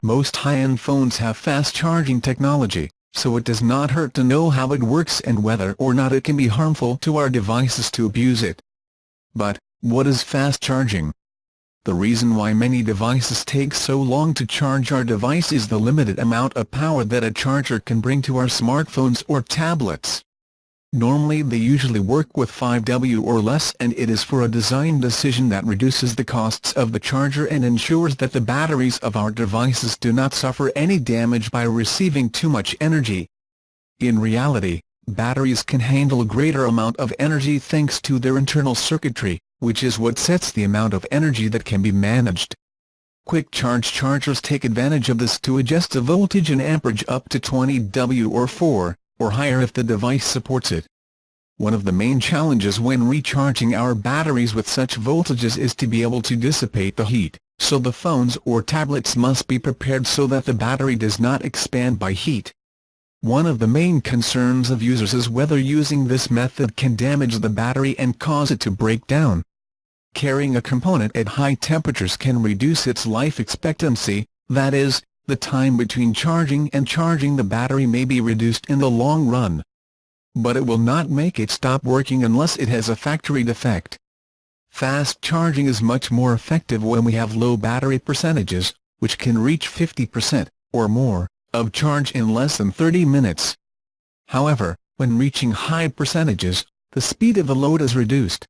Most high-end phones have fast charging technology, so it does not hurt to know how it works and whether or not it can be harmful to our devices to abuse it. But, what is fast charging? The reason why many devices take so long to charge our device is the limited amount of power that a charger can bring to our smartphones or tablets. Normally they usually work with 5W or less, and it is for a design decision that reduces the costs of the charger and ensures that the batteries of our devices do not suffer any damage by receiving too much energy. In reality, batteries can handle a greater amount of energy thanks to their internal circuitry, which is what sets the amount of energy that can be managed. Quick charge chargers take advantage of this to adjust the voltage and amperage up to 20W or 4, or higher if the device supports it. One of the main challenges when recharging our batteries with such voltages is to be able to dissipate the heat, so the phones or tablets must be prepared so that the battery does not expand by heat. One of the main concerns of users is whether using this method can damage the battery and cause it to break down. Carrying a component at high temperatures can reduce its life expectancy, that is, the time between charging and charging the battery may be reduced in the long run. But it will not make it stop working unless it has a factory defect. Fast charging is much more effective when we have low battery percentages, which can reach 50%, or more, of charge in less than 30 minutes. However, when reaching high percentages, the speed of the load is reduced,